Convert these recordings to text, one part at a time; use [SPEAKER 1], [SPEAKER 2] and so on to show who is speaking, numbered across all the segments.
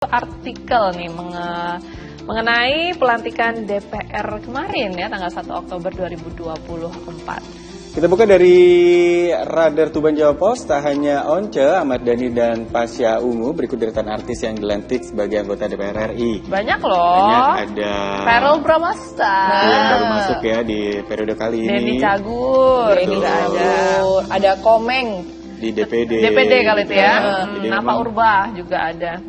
[SPEAKER 1] Artikel nih mengenai pelantikan DPR kemarin ya tanggal 1 Oktober 2024.
[SPEAKER 2] Kita buka dari Radar Tuban Jawa Pos, tak hanya Once, Ahmad Dhani dan Pasha Ungu berikut deretan artis yang dilantik sebagai anggota DPR RI.
[SPEAKER 1] Banyak loh.
[SPEAKER 2] Banyak, ada
[SPEAKER 1] Verrell Bramasta
[SPEAKER 2] yang baru masuk ya di periode kali ini.
[SPEAKER 1] Denny Cagur juga
[SPEAKER 3] ada Komeng
[SPEAKER 2] di DPD.
[SPEAKER 1] DPD kali itu ya.
[SPEAKER 2] Napa
[SPEAKER 1] Urbah juga ada.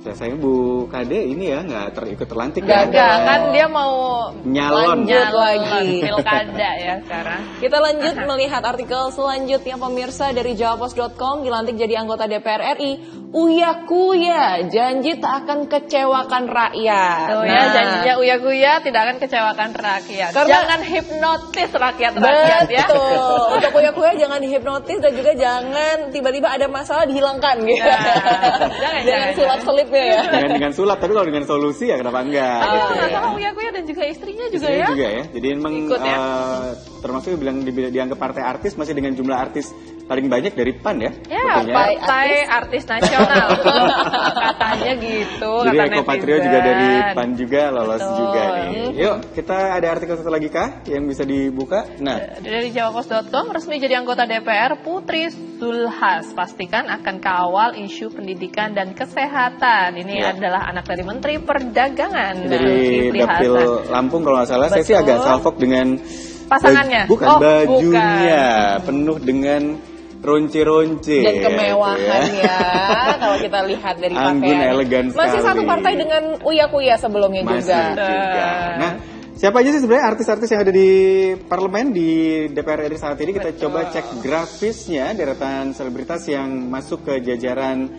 [SPEAKER 2] Sayang Bu Kade ini ya nggak ikut terlantik.
[SPEAKER 1] Gak kan dia mau
[SPEAKER 2] nyalon
[SPEAKER 3] lagi
[SPEAKER 1] pilkada ya sekarang.
[SPEAKER 3] Kita lanjut melihat artikel selanjutnya pemirsa dari jawapos.com. Dilantik jadi anggota DPR RI, Uya Kuya janji tak akan kecewakan rakyat.
[SPEAKER 1] Tuh ya, janjinya Uya Kuya tidak akan kecewakan rakyat. Jangan hipnotis rakyat ya.
[SPEAKER 3] Betul. Untuk Uya Kuya jangan dihipnotis dan juga jangan tiba-tiba ada masalah dihilangkan gitu. Jangan sulap-selip ya.
[SPEAKER 2] Dengan sulap, tapi kalau dengan solusi ya kenapa enggak?
[SPEAKER 1] Gitu ya. Sama Uya Kuya dan juga istrinya juga
[SPEAKER 2] ya.
[SPEAKER 1] Juga
[SPEAKER 2] ya. Jadi memang termasuk dianggap partai artis masih dengan jumlah artis paling banyak dari PAN ya.
[SPEAKER 1] Ya, partai artis nasional. Katanya gitu.
[SPEAKER 2] Jadi
[SPEAKER 1] kata
[SPEAKER 2] Eko Patrio juga dari PAN juga lolos juga nih. Yuk, kita ada artikel satu lagi kah yang bisa dibuka? Nah,
[SPEAKER 1] dari jawapos.com, resmi jadi anggota DPR Putri Zulhas pastikan akan kawal isu pendidikan dan kesehatan. Ini adalah anak dari Menteri Perdagangan
[SPEAKER 2] dari Dapil Lampung kalau nggak salah. Saya sih agak salfok dengan
[SPEAKER 1] pasangannya.
[SPEAKER 2] Bajunya penuh dengan ronce-ronce
[SPEAKER 3] dan kemewahan ya kalau kita lihat dari
[SPEAKER 2] anggun elegan sekali.
[SPEAKER 3] Masih satu partai dengan Uya Kuya sebelumnya juga.
[SPEAKER 2] Nah, siapa aja sih sebenarnya artis-artis yang ada di parlemen di DPR RI saat ini? Kita coba cek grafisnya deretan selebritas yang masuk ke jajaran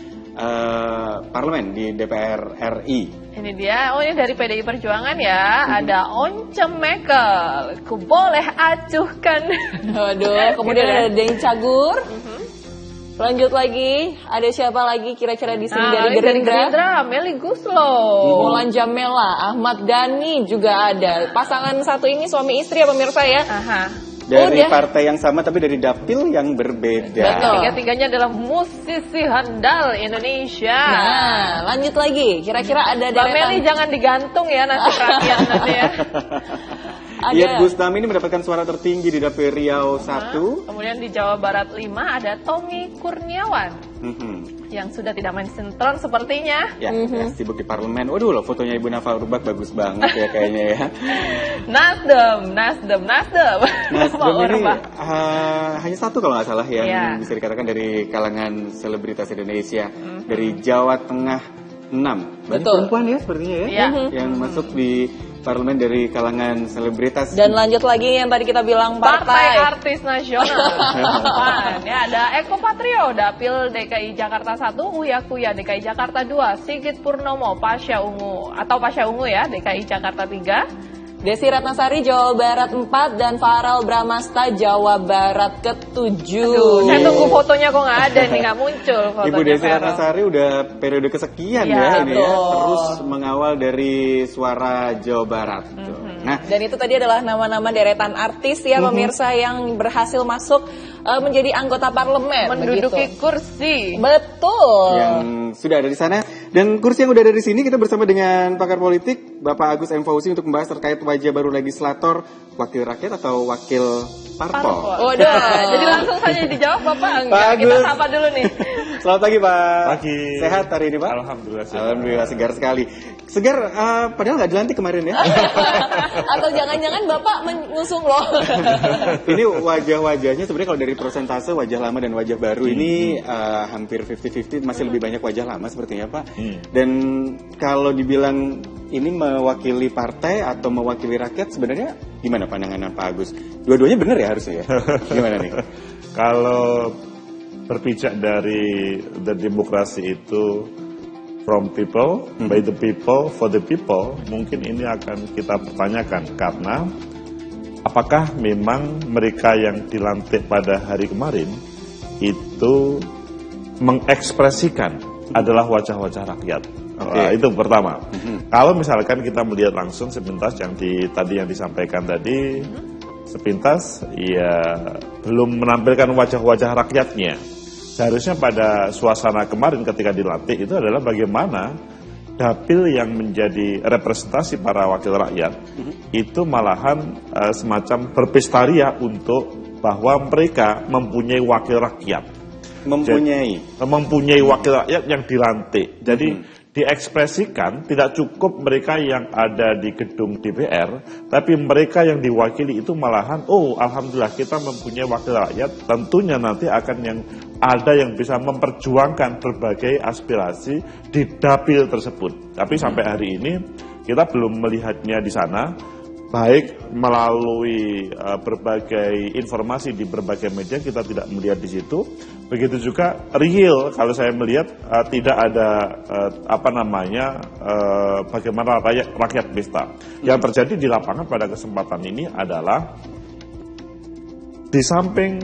[SPEAKER 2] parlemen di DPR RI.
[SPEAKER 1] Ini dia, ini dari PDI Perjuangan ya, ada Once Mekel, ku boleh acuhkan.
[SPEAKER 3] Aduh, kemudian ada Denny Cagur. Lanjut lagi, ada siapa lagi kira-kira di sini dari Gerindra?
[SPEAKER 1] Melly Guslow,
[SPEAKER 3] Mulan Jamela, Ahmad Dhani juga ada. Pasangan satu ini suami istri ya pemirsa ya.
[SPEAKER 2] Dari partai yang sama tapi dari dapil yang berbeda.
[SPEAKER 1] Betul. Tiga-tiganya adalah musisi handal Indonesia.
[SPEAKER 3] Nah, lanjut lagi. Kira-kira ada
[SPEAKER 1] Mbak Meli jangan digantung ya nasib rakyat nanti ya.
[SPEAKER 2] Iyeth Bustami ini mendapatkan suara tertinggi di dapil Riau 1.
[SPEAKER 1] Kemudian di Jawa Barat 5 ada Tommy Kurniawan. Yang sudah tidak main sinetron sepertinya.
[SPEAKER 2] Ya, sibuk di parlemen. Waduh loh, fotonya Ibu Napa Urbach bagus banget ya kayaknya ya.
[SPEAKER 1] Nasdem
[SPEAKER 2] ini hanya satu kalau nggak salah yang bisa dikatakan dari kalangan selebritas Indonesia. Dari Jawa Tengah 6. Banyak perempuan ya sepertinya ya. Yang masuk di parlemen dari kalangan selebritas.
[SPEAKER 3] Dan lanjut lagi yang tadi kita bilang
[SPEAKER 1] partai artis nasional. Ya, ada Eko Patrio dapil DKI Jakarta 1, Uya Kuya DKI Jakarta 2, Sigit Purnomo Pasha Ungu ya DKI Jakarta 3,
[SPEAKER 3] Desi Ratnasari Jawa Barat 4, dan Verrell Bramasta Jawa Barat ke-7.
[SPEAKER 1] Saya tunggu fotonya kok nggak ada nih, nggak muncul fotonya.
[SPEAKER 2] Ibu Desi Ratnasari udah periode kesekian ya ini ya, terus mengawal dari suara Jawa Barat. Nah,
[SPEAKER 3] dan itu tadi adalah nama-nama deretan artis ya pemirsa yang berhasil masuk menjadi anggota parlemen,
[SPEAKER 1] menduduki kursi.
[SPEAKER 3] Betul.
[SPEAKER 2] Yang sudah ada di sana. Dan kursi yang udah ada di sini kita bersama dengan pakar politik Bapak Agus M. Fauzi untuk membahas terkait wajah baru legislator, wakil rakyat atau wakil parpol.
[SPEAKER 1] Jadi langsung saja dijawab Bapak. Kita sapa dulu nih.
[SPEAKER 2] Selamat pagi Pak.
[SPEAKER 4] Pagi.
[SPEAKER 2] Sehat hari ini Pak?
[SPEAKER 4] Alhamdulillah.
[SPEAKER 2] Alhamdulillah segar sekali. Segar padahal nggak dilantik kemarin ya.
[SPEAKER 3] Atau jangan-jangan Bapak mengusung loh.
[SPEAKER 2] Ini wajah-wajahnya sebenarnya kalau dari persentase wajah lama dan wajah baru ini hampir 50-50, masih lebih banyak wajah lama sepertinya Pak. Dan kalau dibilang ini mewakili partai atau mewakili rakyat, sebenarnya gimana pandangan Pak Agus? Dua-duanya benar ya harusnya ya? Gimana nih?
[SPEAKER 4] Kalau berpijak dari demokrasi itu from people, by the people, for the people, mungkin ini akan kita pertanyakan karena apakah memang mereka yang dilantik pada hari kemarin itu mengekspresikan adalah wajah-wajah rakyat. Itu pertama. Kalau misalkan kita melihat langsung sepintas yang tadi yang disampaikan tadi, sepintas ya belum menampilkan wajah-wajah rakyatnya. Seharusnya pada suasana kemarin ketika dilantik itu adalah bagaimana dapil yang menjadi representasi para wakil rakyat itu malahan semacam berpesta ria untuk bahwa mereka mempunyai wakil rakyat. Mempunyai wakil rakyat yang dilantik. Jadi diekspresikan tidak cukup mereka yang ada di gedung DPR, tapi mereka yang diwakili itu malahan, oh alhamdulillah kita mempunyai wakil rakyat, tentunya nanti akan yang bisa memperjuangkan berbagai aspirasi di dapil tersebut. Tapi sampai hari ini kita belum melihatnya di sana, baik melalui berbagai informasi di berbagai media kita tidak melihat di situ. Begitu juga real kalau saya melihat tidak ada bagaimana rakyat pesta. Yang terjadi di lapangan pada kesempatan ini adalah di samping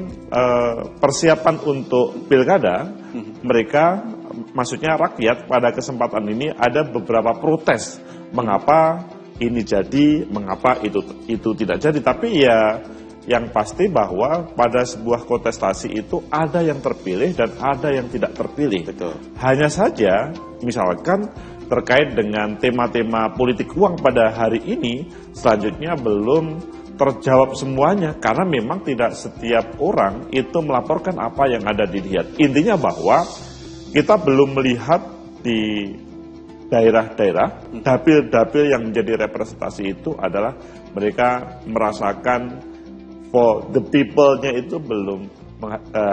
[SPEAKER 4] persiapan untuk pilkada, mereka maksudnya rakyat pada kesempatan ini ada beberapa protes mengapa ini jadi, mengapa itu tidak jadi. Tapi ya yang pasti bahwa pada sebuah kontestasi itu ada yang terpilih dan ada yang tidak terpilih.
[SPEAKER 2] Betul.
[SPEAKER 4] Hanya saja misalkan terkait dengan tema-tema politik uang pada hari ini selanjutnya belum terjawab semuanya karena memang tidak setiap orang itu melaporkan apa yang ada dilihat. Intinya bahwa kita belum melihat di daerah-daerah, dapil-dapil yang menjadi representasi itu adalah mereka merasakan for the people-nya itu belum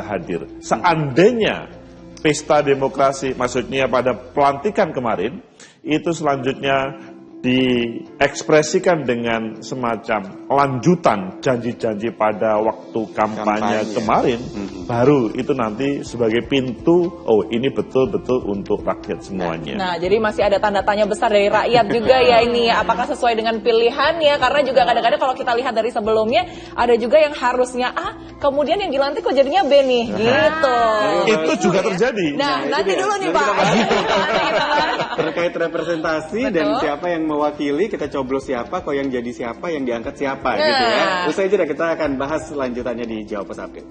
[SPEAKER 4] hadir. Seandainya pesta demokrasi, maksudnya pada pelantikan kemarin, itu selanjutnya diekspresikan dengan semacam lanjutan janji-janji pada waktu kampanye kemarin, baru itu nanti sebagai pintu, oh ini betul-betul untuk rakyat semuanya.
[SPEAKER 3] Nah, jadi masih ada tanda tanya besar dari rakyat juga ya ini, apakah sesuai dengan pilihannya, karena juga kadang-kadang kalau kita lihat dari sebelumnya, ada juga yang harusnya A, kemudian yang dilantik kok jadinya B nih, gitu.
[SPEAKER 4] Itu juga terjadi.
[SPEAKER 3] Nah, nanti dulu nih Pak.
[SPEAKER 2] Terkait representasi dan siapa yang mewakili, kita coblos siapa, kok yang jadi siapa, yang diangkat siapa, gitu ya. Usai jeda kita akan bahas lanjutannya di Jawa Pos Update.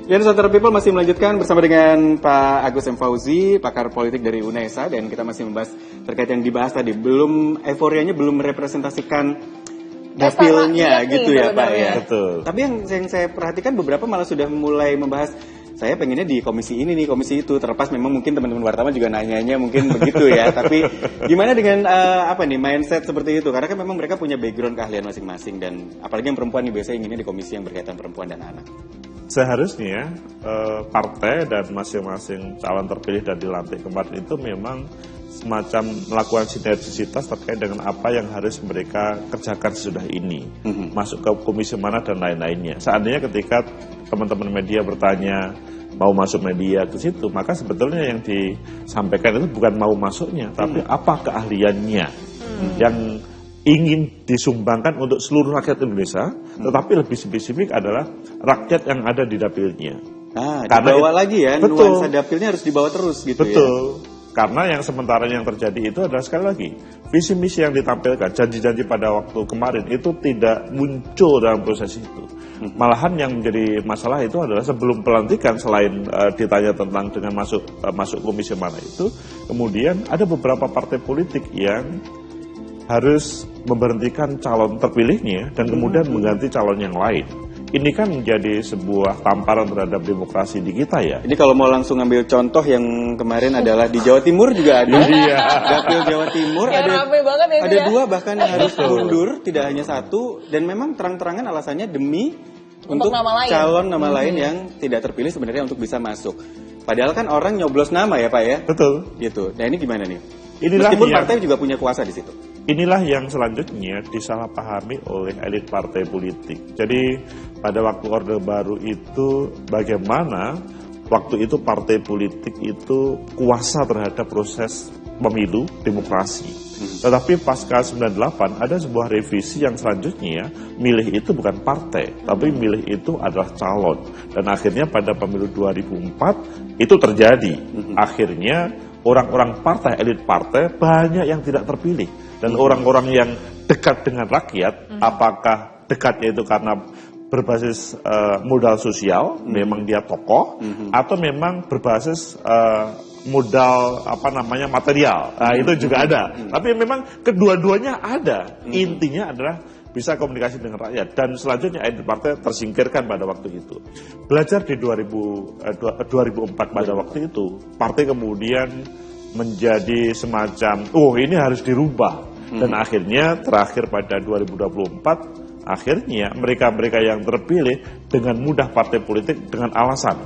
[SPEAKER 2] Ya, Nusantara People masih melanjutkan bersama dengan Pak Agus M. Fauzi, pakar politik dari UNESA, dan kita masih membahas terkait yang dibahas tadi. Euforianya belum merepresentasikan dapilnya gitu ya Pak ya.
[SPEAKER 4] Betul.
[SPEAKER 2] Tapi yang saya perhatikan beberapa malah sudah mulai membahas, saya pengennya di komisi ini nih, komisi itu. Terlepas memang mungkin teman-teman wartawan juga nanyanya mungkin begitu ya. Tapi gimana dengan mindset seperti itu? Karena kan memang mereka punya background keahlian masing-masing, dan apalagi yang perempuan nih biasanya inginnya di komisi yang berkaitan perempuan dan anak.
[SPEAKER 4] Seharusnya partai dan masing-masing calon terpilih dan dilantik kemarin itu memang semacam melakukan sinergisitas terkait dengan apa yang harus mereka kerjakan sesudah ini, masuk ke komisi mana dan lain-lainnya. Seandainya ketika teman-teman media bertanya mau masuk media ke situ, maka sebetulnya yang disampaikan itu bukan mau masuknya, tapi apa keahliannya yang ingin disumbangkan untuk seluruh rakyat Indonesia, tetapi lebih spesifik adalah rakyat yang ada di dapilnya.
[SPEAKER 2] Dibawa lagi ya,
[SPEAKER 4] betul,
[SPEAKER 2] nuansa dapilnya harus dibawa terus gitu.
[SPEAKER 4] Betul. Karena yang sementara yang terjadi itu adalah sekali lagi visi misi yang ditampilkan, janji-janji pada waktu kemarin itu tidak muncul dalam proses itu. Malahan yang menjadi masalah itu adalah sebelum pelantikan, selain ditanya tentang dengan masuk komisi mana itu, kemudian ada beberapa partai politik yang harus memberhentikan calon terpilihnya dan kemudian mengganti calon yang lain. Ini kan menjadi sebuah tamparan terhadap demokrasi di kita ya.
[SPEAKER 2] Ini kalau mau langsung ambil contoh yang kemarin adalah di Jawa Timur juga ada. Dapil Jawa Timur ada dua bahkan yang harus mundur, tidak hanya satu, dan memang terang-terangan alasannya demi untuk calon nama lain yang tidak terpilih sebenarnya untuk bisa masuk. Padahal kan orang nyoblos nama ya Pak ya.
[SPEAKER 4] Betul.
[SPEAKER 2] Gitu. Nah ini gimana nih?
[SPEAKER 4] Meskipun
[SPEAKER 2] partai juga punya kuasa di situ.
[SPEAKER 4] Inilah yang selanjutnya disalahpahami oleh elit partai politik. Jadi pada waktu Orde Baru itu bagaimana waktu itu partai politik itu kuasa terhadap proses pemilu demokrasi. Tetapi pasca 98 ada sebuah revisi yang selanjutnya milih itu bukan partai, tapi milih itu adalah calon. Dan akhirnya pada pemilu 2004 itu terjadi. Akhirnya orang-orang partai, elit partai, banyak yang tidak terpilih. Dan orang-orang yang dekat dengan rakyat, apakah dekatnya itu karena berbasis modal sosial, memang dia tokoh, atau memang berbasis modal material, itu juga ada. Tapi memang kedua-duanya ada. Intinya adalah bisa komunikasi dengan rakyat, dan selanjutnya elit partai tersingkirkan pada waktu itu. Belajar di 2004 pada waktu itu, partai kemudian menjadi semacam, ini harus dirubah. Dan akhirnya terakhir pada 2024, akhirnya mereka-mereka yang terpilih dengan mudah partai politik dengan alasan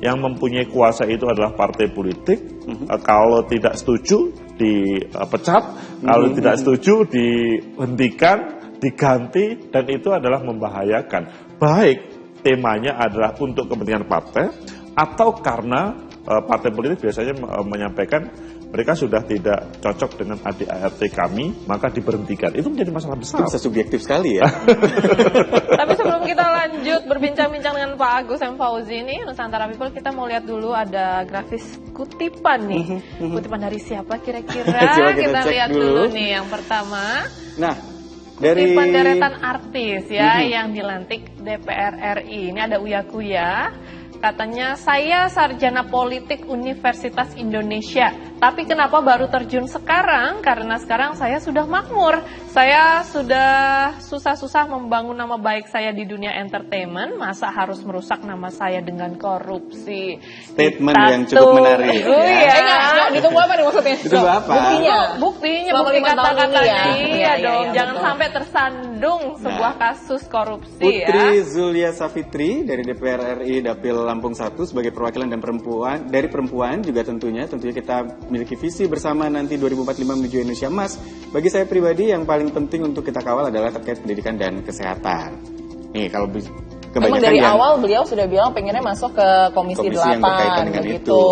[SPEAKER 4] yang mempunyai kuasa itu adalah partai politik. Kalau tidak setuju dipecat, kalau tidak setuju dihentikan, diganti, dan itu adalah membahayakan. Baik temanya adalah untuk kepentingan partai, atau karena partai politik biasanya menyampaikan mereka sudah tidak cocok dengan ADART kami, maka diberhentikan. Itu menjadi masalah besar.
[SPEAKER 2] Itu bisa subjektif sekali ya.
[SPEAKER 1] Tapi sebelum kita lanjut berbincang-bincang dengan Pak Agus M. Fauzi ini, Nusantara People, kita mau lihat dulu ada grafis kutipan nih. Kutipan dari siapa kira-kira?
[SPEAKER 2] Coba kita cek
[SPEAKER 1] lihat
[SPEAKER 2] dulu.
[SPEAKER 1] nih yang pertama.
[SPEAKER 2] Nah, dari
[SPEAKER 1] Kutipan deretan artis ya yang dilantik DPR RI. Ini ada Uya Kuya. Katanya, saya sarjana politik Universitas Indonesia. Tapi kenapa baru terjun sekarang? Karena sekarang saya sudah makmur. Saya sudah susah-susah membangun nama baik saya di dunia entertainment. Masa harus merusak nama saya dengan korupsi?
[SPEAKER 2] statement yang cukup menarik.
[SPEAKER 1] Iya.
[SPEAKER 3] Enggak, ditunggu apa nih maksudnya?
[SPEAKER 2] Ditunggu apa?
[SPEAKER 3] Buktinya.
[SPEAKER 1] Buktinya,
[SPEAKER 3] Selama
[SPEAKER 1] bukti
[SPEAKER 3] 5 tahun
[SPEAKER 1] kata-katanya.
[SPEAKER 3] ini ya?
[SPEAKER 1] Iya dong,
[SPEAKER 3] Iya,
[SPEAKER 1] jangan
[SPEAKER 3] betul.
[SPEAKER 1] sampai tersandung sebuah kasus korupsi
[SPEAKER 2] Putri
[SPEAKER 1] ya.
[SPEAKER 2] Zulia Safitri dari DPR RI Dapil Lampung 1 sebagai perwakilan dan perempuan juga tentunya kita miliki visi bersama nanti 2045 menuju Indonesia Emas. Bagi saya pribadi yang paling penting untuk kita kawal adalah terkait pendidikan dan kesehatan. Nih kalau kebanyakan
[SPEAKER 3] Memang dari
[SPEAKER 2] yang
[SPEAKER 3] awal beliau sudah bilang pengennya masuk ke Komisi
[SPEAKER 2] Komisi yang
[SPEAKER 3] 8
[SPEAKER 2] berkaitan dengan
[SPEAKER 3] begitu.
[SPEAKER 2] itu.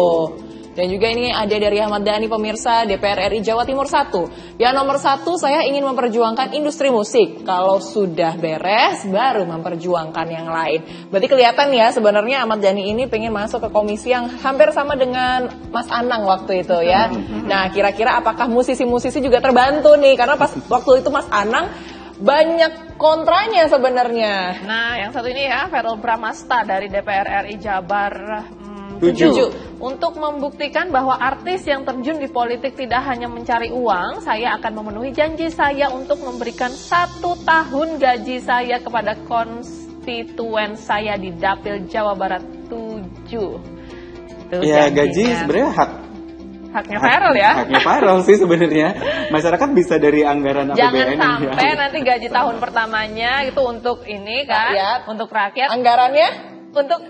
[SPEAKER 3] Dan juga ini ada dari Ahmad Dhani, pemirsa DPR RI Jawa Timur 1. Yang nomor 1, saya ingin memperjuangkan industri musik. Kalau sudah beres, baru memperjuangkan yang lain. Berarti kelihatan ya sebenarnya Ahmad Dhani ini pengen masuk ke komisi yang hampir sama dengan Mas Anang waktu itu ya. Nah, kira-kira apakah musisi-musisi juga terbantu nih? Karena pas waktu itu Mas Anang banyak kontranya sebenarnya.
[SPEAKER 1] Nah, yang satu ini ya, Verrel Bramasta dari DPR RI Jabar
[SPEAKER 2] 7.
[SPEAKER 1] Untuk membuktikan bahwa artis yang terjun di politik tidak hanya mencari uang, saya akan memenuhi janji saya untuk memberikan 1 tahun gaji saya kepada konstituen saya di Dapil Jawa Barat 7. Tuh
[SPEAKER 2] ya
[SPEAKER 1] janjinya.
[SPEAKER 2] gaji sebenarnya
[SPEAKER 1] Haknya Verrel ya.
[SPEAKER 2] haknya Farel sih sebenarnya. Masyarakat bisa dari anggaran
[SPEAKER 1] Jangan
[SPEAKER 2] APBN
[SPEAKER 1] sampai nanti gaji tahun pertamanya itu untuk ini kan,
[SPEAKER 3] Rakyat.
[SPEAKER 1] untuk rakyat,
[SPEAKER 3] Anggarannya?
[SPEAKER 1] untuk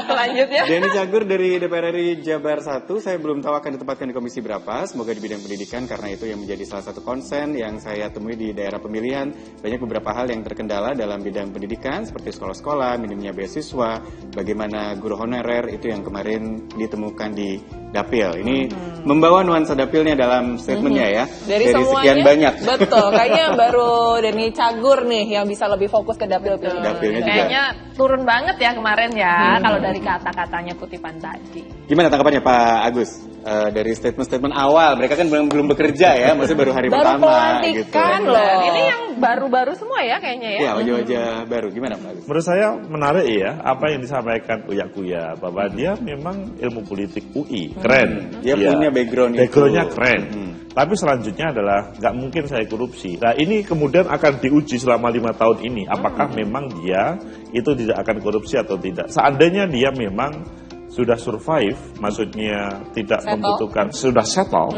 [SPEAKER 1] selanjutnya.
[SPEAKER 2] Denny Cagur dari DPR RI Jabar 1, saya belum tahu akan ditempatkan di komisi berapa, semoga di bidang pendidikan karena itu yang menjadi salah satu konsen yang saya temui di daerah pemilihan. Banyak beberapa hal yang terkendala dalam bidang pendidikan seperti sekolah-sekolah, minimnya beasiswa, bagaimana guru honorer itu yang kemarin ditemukan di Dapil. Ini membawa nuansa Dapilnya dalam statementnya ya.
[SPEAKER 3] Dari semuanya,
[SPEAKER 2] sekian banyak.
[SPEAKER 3] Betul, kayaknya baru Denny Cagur nih yang bisa lebih fokus ke dapil pilih.
[SPEAKER 2] Dapilnya juga.
[SPEAKER 1] Kayaknya turun banget ya kemarin ya, kalau dari kata-katanya kutipan tadi.
[SPEAKER 2] Gimana tanggapannya Pak Agus? Dari statement-statement awal, mereka kan belum bekerja ya, maksudnya baru hari
[SPEAKER 3] Baru
[SPEAKER 2] pertama
[SPEAKER 3] pelantikan
[SPEAKER 2] gitu.
[SPEAKER 3] loh.
[SPEAKER 1] Dan ini yang baru-baru semua ya kayaknya ya.
[SPEAKER 2] Ya, wajah-wajah baru. Gimana Pak Agus?
[SPEAKER 4] Menurut saya menarik ya apa yang disampaikan Uya Kuya, bahwa dia memang ilmu politik UI, keren.
[SPEAKER 2] Dia punya background itu.
[SPEAKER 4] Backgroundnya keren. Tapi selanjutnya adalah nggak mungkin saya korupsi. Nah ini kemudian akan diuji selama 5 tahun ini, apakah memang dia itu tidak akan korupsi atau tidak. Seandainya dia memang sudah survive, maksudnya tidak membutuhkan, sudah settle,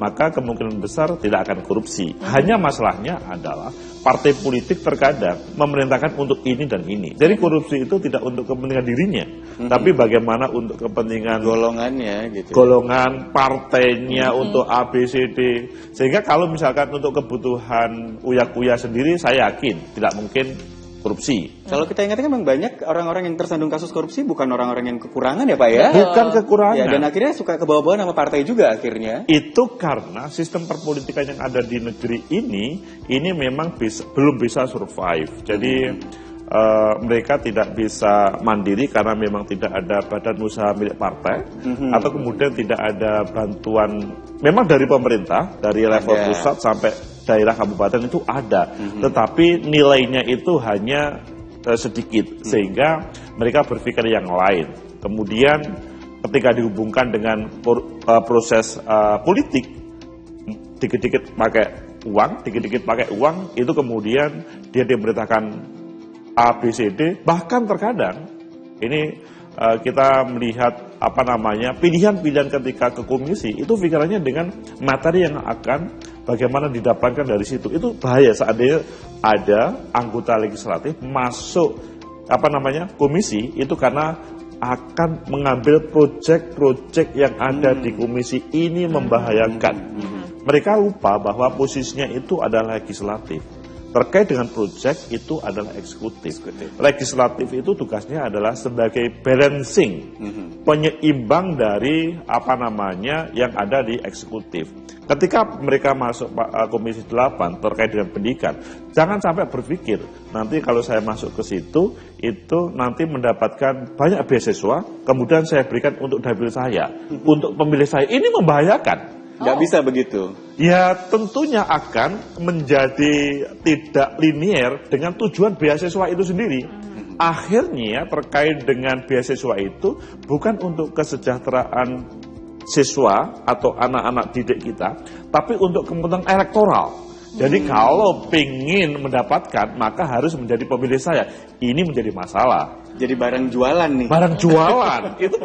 [SPEAKER 4] maka kemungkinan besar tidak akan korupsi. Hanya masalahnya adalah partai politik terkadang memerintahkan untuk ini dan ini. Jadi korupsi itu tidak untuk kepentingan dirinya, tapi bagaimana untuk kepentingan
[SPEAKER 2] Golongannya gitu.
[SPEAKER 4] golongan partainya untuk A, B, C, D. Sehingga kalau misalkan untuk kebutuhan Uya Kuya sendiri, saya yakin tidak mungkin korupsi.
[SPEAKER 2] Kalau kita ingat kan memang banyak orang-orang yang tersandung kasus korupsi bukan orang-orang yang kekurangan ya Pak ya?
[SPEAKER 4] Bukan kekurangan.
[SPEAKER 2] Ya, dan akhirnya suka kebawa-bawa nama partai juga akhirnya.
[SPEAKER 4] Itu karena sistem perpolitikan yang ada di negeri ini memang belum bisa survive. Jadi mereka tidak bisa mandiri karena memang tidak ada badan usaha milik partai, atau kemudian tidak ada bantuan memang dari pemerintah, dari level pusat sampai daerah kabupaten itu ada, tetapi nilainya itu hanya sedikit, sehingga mereka berpikir yang lain. Kemudian ketika dihubungkan dengan proses politik, dikit-dikit pakai uang, itu kemudian dia diberitakan A, B, C, D, bahkan terkadang ini kita melihat pilihan-pilihan ketika ke komisi itu pikirannya dengan materi yang akan bagaimana didapatkan dari situ. Itu bahaya seandainya ada anggota legislatif masuk komisi itu karena akan mengambil proyek-proyek yang ada di komisi. Ini membahayakan. Mereka lupa bahwa posisinya itu adalah legislatif. Terkait dengan proyek itu adalah eksekutif. Legislatif itu tugasnya adalah sebagai balancing, penyeimbang dari yang ada di eksekutif. Ketika mereka masuk Komisi 8 terkait dengan pendidikan, jangan sampai berpikir nanti kalau saya masuk ke situ itu nanti mendapatkan banyak beasiswa, kemudian saya berikan untuk dapil saya, untuk pemilih saya. Ini membahayakan.
[SPEAKER 2] Nggak bisa begitu.
[SPEAKER 4] Ya tentunya akan menjadi tidak linier dengan tujuan beasiswa itu sendiri. Akhirnya terkait dengan beasiswa itu bukan untuk kesejahteraan siswa atau anak-anak didik kita, tapi untuk kepentingan elektoral. Jadi kalau ingin mendapatkan, maka harus menjadi pemilih saya. Ini menjadi masalah.
[SPEAKER 2] Jadi barang jualan nih.
[SPEAKER 4] Barang jualan. Itu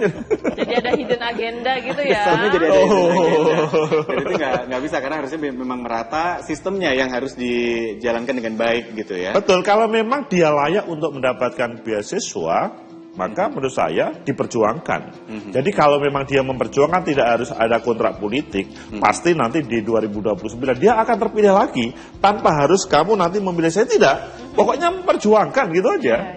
[SPEAKER 1] jadi ada hidden agenda gitu ya.
[SPEAKER 2] Kesannya jadi ada hidden agenda. Dan itu nggak bisa, karena harusnya memang merata sistemnya yang harus dijalankan dengan baik gitu ya.
[SPEAKER 4] Betul, kalau memang dia layak untuk mendapatkan beasiswa, maka menurut saya diperjuangkan. Jadi kalau memang dia memperjuangkan tidak harus ada kontrak politik, pasti nanti di 2029 dia akan terpilih lagi tanpa harus kamu nanti memilih saya, tidak. Pokoknya memperjuangkan gitu aja.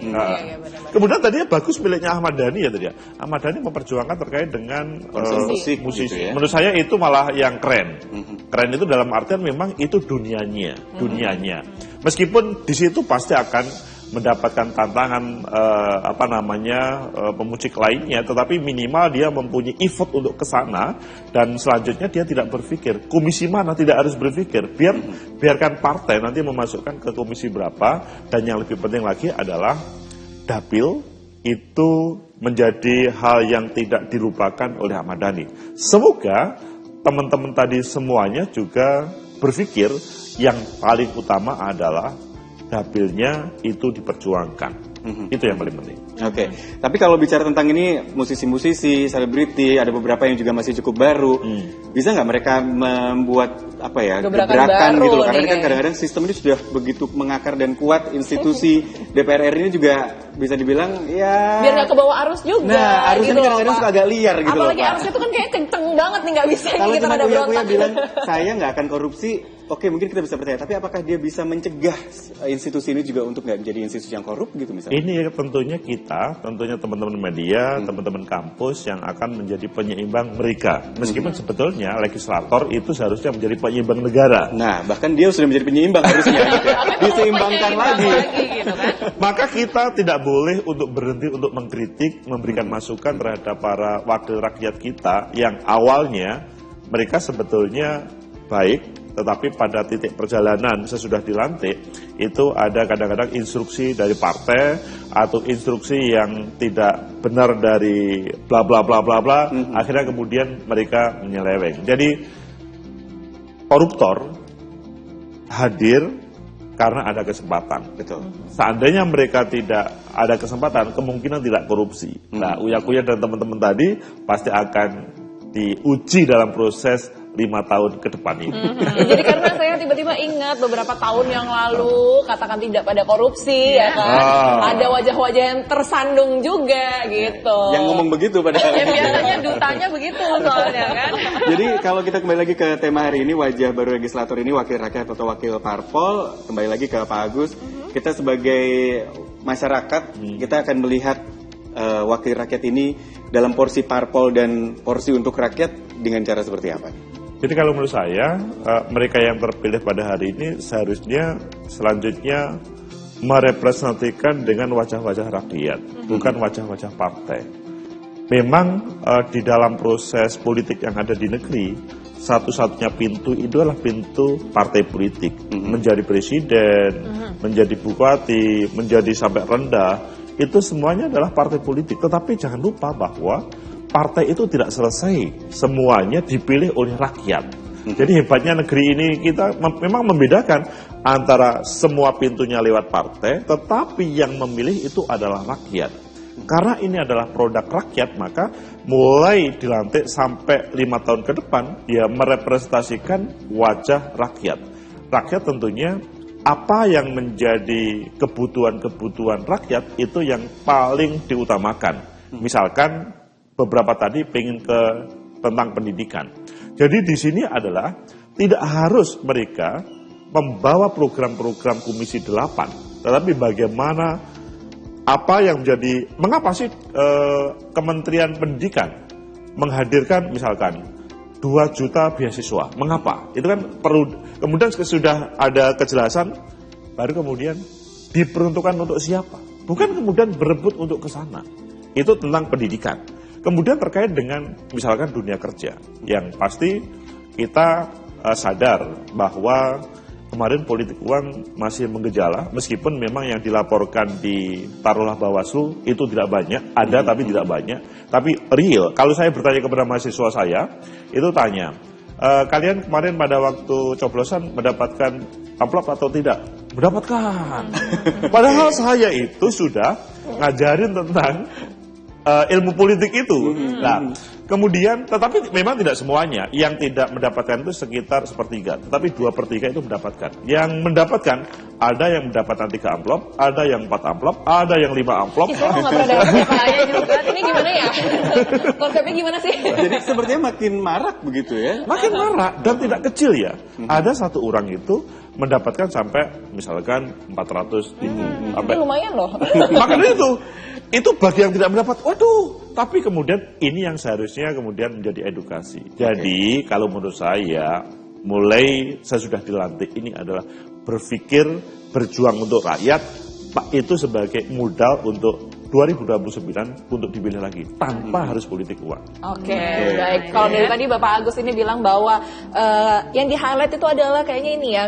[SPEAKER 4] Kemudian tadinya bagus miliknya Ahmad Dhani ya tadi ya. Ahmad Dhani memperjuangkan terkait dengan musik. Gitu ya. Menurut saya itu malah yang keren. Keren itu dalam artian memang itu dunianya. Meskipun di situ pasti akan mendapatkan tantangan pemusik lainnya, tetapi minimal dia mempunyai effort untuk ke sana, dan selanjutnya dia tidak berpikir komisi mana, tidak harus berpikir, biarkan partai nanti memasukkan ke komisi berapa, dan yang lebih penting lagi adalah dapil itu menjadi hal yang tidak dilupakan oleh Ahmad Dhani. Semoga teman-teman tadi semuanya juga berpikir yang paling utama adalah dapilnya itu diperjuangkan. Itu yang paling penting.
[SPEAKER 2] Oke. Tapi kalau bicara tentang ini musisi-musisi, selebriti, ada beberapa yang juga masih cukup baru. Bisa nggak mereka membuat gebrakan gitu loh? Karena ini kan kadang-kadang sistem ini sudah begitu mengakar dan kuat. Institusi DPR RI ini juga bisa dibilang ya
[SPEAKER 3] biar nggak kebawa arus juga.
[SPEAKER 2] Nah, arusnya
[SPEAKER 3] gitu
[SPEAKER 2] kadang-kadang suka agak liar gitu loh, Pak.
[SPEAKER 3] Apalagi arusnya itu kan kayak kenceng banget nih, nggak bisa
[SPEAKER 2] kalau
[SPEAKER 3] kita
[SPEAKER 2] cuma
[SPEAKER 3] ada
[SPEAKER 2] Uya
[SPEAKER 3] berontak.
[SPEAKER 2] bilang saya nggak akan korupsi, oke, mungkin kita bisa percaya. Tapi apakah dia bisa mencegah institusi ini juga untuk nggak menjadi institusi yang korup gitu misalnya?
[SPEAKER 4] Ini tentunya teman-teman media, teman-teman kampus yang akan menjadi penyeimbang mereka. Meskipun sebetulnya legislator itu seharusnya menjadi penyeimbang negara.
[SPEAKER 2] Nah, bahkan dia sudah menjadi penyeimbang harusnya gitu ya. Diseimbangkan lagi.
[SPEAKER 1] Gitu kan?
[SPEAKER 4] Maka kita tidak boleh untuk berhenti untuk mengkritik, memberikan masukan terhadap para wakil rakyat kita yang awalnya mereka sebetulnya baik, tetapi pada titik perjalanan sesudah dilantik itu ada kadang-kadang instruksi dari partai atau instruksi yang tidak benar dari bla bla bla bla bla, akhirnya kemudian mereka menyeleweng. Jadi koruptor hadir karena ada kesempatan.
[SPEAKER 2] Betul.
[SPEAKER 4] Seandainya mereka tidak ada kesempatan, kemungkinan tidak korupsi. Nah, Uya dan teman-teman tadi pasti akan diuji dalam proses 5 tahun ke depan ini.
[SPEAKER 3] Jadi karena saya tiba-tiba ingat beberapa tahun yang lalu katakan tidak pada korupsi, ya kan? Ada wajah-wajah yang tersandung juga gitu.
[SPEAKER 2] Yang ngomong begitu padahal.
[SPEAKER 1] Ya biasanya dutanya begitu soalnya kan.
[SPEAKER 2] Jadi kalau kita kembali lagi ke tema hari ini, wajah baru legislator ini, wakil rakyat atau wakil parpol, kembali lagi ke Pak Agus. Kita sebagai masyarakat, kita akan melihat wakil rakyat ini dalam porsi parpol dan porsi untuk rakyat dengan cara seperti apa?
[SPEAKER 4] Jadi kalau menurut saya, mereka yang terpilih pada hari ini seharusnya selanjutnya merepresentasikan dengan wajah-wajah rakyat, bukan wajah-wajah partai. Memang di dalam proses politik yang ada di negeri, satu-satunya pintu itu adalah pintu partai politik. Menjadi presiden, menjadi bupati, menjadi sampai rendah, itu semuanya adalah partai politik. Tetapi jangan lupa bahwa partai itu tidak selesai, semuanya dipilih oleh rakyat. Jadi hebatnya negeri ini kita memang membedakan antara semua pintunya lewat partai, tetapi yang memilih itu adalah rakyat. Karena ini adalah produk rakyat, maka mulai dilantik sampai 5 tahun ke depan, dia merepresentasikan wajah rakyat. Rakyat tentunya apa yang menjadi kebutuhan-kebutuhan rakyat itu yang paling diutamakan. Misalkan beberapa tadi pengen tentang pendidikan. Jadi di sini adalah tidak harus mereka membawa program-program Komisi 8, tetapi bagaimana apa yang menjadi, mengapa sih Kementerian Pendidikan menghadirkan misalkan 2 juta beasiswa, mengapa? Itu kan perlu, kemudian sudah ada kejelasan, baru kemudian diperuntukkan untuk siapa? Bukan kemudian berebut untuk ke sana. Itu tentang pendidikan. Kemudian terkait dengan misalkan dunia kerja, yang pasti kita sadar bahwa kemarin politik uang masih menggejala, meskipun memang yang dilaporkan di taruhlah Bawaslu itu tidak banyak, ada tapi tidak banyak. Tapi real, kalau saya bertanya kepada mahasiswa saya, itu tanya, kalian kemarin pada waktu coblosan mendapatkan amplop atau tidak? Mendapatkan. Padahal saya itu sudah ngajarin tentang ilmu politik itu. Nah, kemudian, tetapi memang tidak semuanya. Yang tidak mendapatkan itu sekitar 1/3, tetapi 2/3 itu mendapatkan. Yang mendapatkan, ada yang mendapatkan 3 amplop, ada yang 4 amplop, ada yang 5 amplop.
[SPEAKER 3] Saya nggak pernah dapat saya juga. Ini gimana ya? Konsepnya gimana sih?
[SPEAKER 2] Jadi sepertinya makin marak begitu ya?
[SPEAKER 4] Makin marak dan tidak kecil ya. Ada satu orang itu mendapatkan sampai misalkan 400.000.
[SPEAKER 3] Ini lumayan loh.
[SPEAKER 4] Makanya itu bagi yang tidak mendapat, waduh. Tapi kemudian ini yang seharusnya kemudian menjadi edukasi. Jadi kalau menurut saya, mulai saya sudah dilantik ini adalah berpikir berjuang untuk rakyat, itu sebagai modal untuk 2029 untuk dipilih lagi tanpa harus politik uang.
[SPEAKER 3] Oke, baik. Kalau dari tadi Bapak Agus ini bilang bahwa yang di-highlight itu adalah kayaknya ini ya,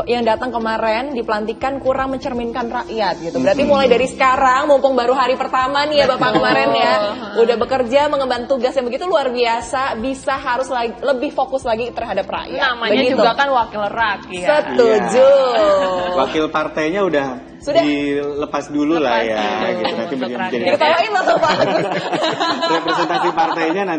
[SPEAKER 3] yang datang kemarin dipelantikan kurang mencerminkan rakyat gitu. Berarti mulai dari sekarang, mumpung baru hari pertama nih ya Bapak kemarin ya, udah bekerja mengemban tugas yang begitu luar biasa, bisa harus lebih fokus lagi terhadap rakyat.
[SPEAKER 1] Namanya
[SPEAKER 3] begitu.
[SPEAKER 1] juga kan wakil rakyat.
[SPEAKER 3] Setuju.
[SPEAKER 2] Wakil partainya udah dilepas dulu lah ya, gitu. Nanti menjadi
[SPEAKER 3] Diketawain loh Bapak Agus.
[SPEAKER 2] representasi partainya nanti